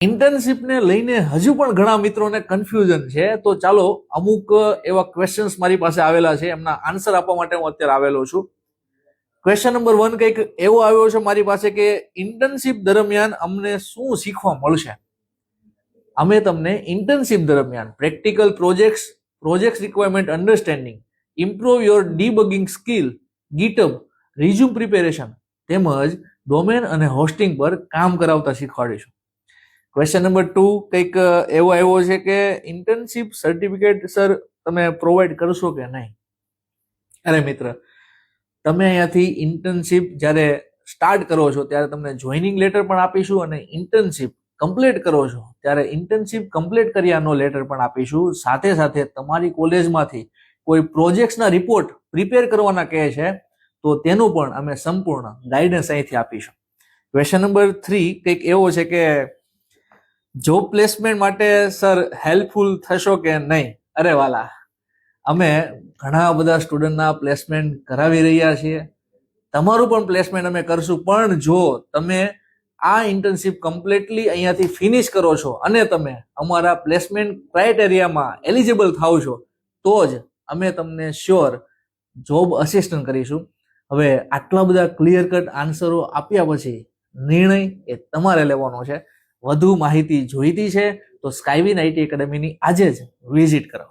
ઇન્ટર્નશીપને લઈને હજુ પણ ઘણા મિત્રોને કન્ફ્યુઝન છે, તો ચાલો અમુક એવા ક્વેશ્ચન્સ મારી પાસે આવેલા છે, એમના આન્સર આપવા માટે હું અત્યારે આવેલો છું. ક્વેશ્ચન નંબર 1 કંઈક એવો આવ્યો છે મારી પાસે કે ઇન્ટર્નશીપ દરમિયાન અમને શું શીખવા મળશે. અમે તમને ઇન્ટર્નશીપ દરમિયાન practical projects requirement understanding, improve your debugging skill, GitHub, resume preparation તેમજ ડોમેન અને હોસ્ટિંગ પર કામ કરાવતા શીખવાડીશું. ક્વેશ્ચન નંબર 2 કંઈક એવો આવ્યો છે કે ઇન્ટર્નશીપ સર્ટિફિકેટ સર તમે પ્રોવાઈડ કરશો કે નહીં. અરે મિત્ર, તમે અહીંયાથી ઇન્ટર્નશીપ જ્યારે સ્ટાર્ટ કરો છો ત્યારે તમને જોઈનિંગ લેટર પણ આપીશું અને ઇન્ટર્નશીપ કમ્પ્લીટ કરો છો ત્યારે ઇન્ટર્નશીપ કમ્પ્લીટ કર્યાનો લેટર પણ આપીશું. સાથે સાથે તમારી કોલેજમાંથી કોઈ પ્રોજેક્ટ્સના રિપોર્ટ પ્રિપેર કરવાના કહે છે તો તેનું પણ અમે સંપૂર્ણ ગાઈડન્સ અહીંથી આપીશું. ક્વેશ્ચન નંબર 3 કંઈક એવો છે કે જોબ પ્લેસમેન્ટ માટે સર હેલ્પફુલ થશો કે નહીં. અરે વાલા, અમે ઘણા બધા સ્ટુડન્ટના પ્લેસમેન્ટ કરાવી રહ્યા છીએ, તમારું પણ પ્લેસમેન્ટ અમે કરશું, પણ જો તમે આ ઇન્ટર્નશીપ કમ્પ્લીટલી અહીંયાથી ફિનિશ કરો છો અને તમે અમારા પ્લેસમેન્ટ ક્રાઇટેરિયામાં એલિજિબલ થાવ છો તો જ અમે તમને શ્યોર જોબ અસિસ્ટન્ટ કરીશું. હવે આટલા બધા ક્લિયર કટ આન્સરો આપ્યા પછી નિર્ણય એ તમારે લેવાનો છે. વધુ માહિતી જોઈતી છે તો સ્કાયવિન આઈટી એકેડમીની આજે જ વિઝિટ કરો.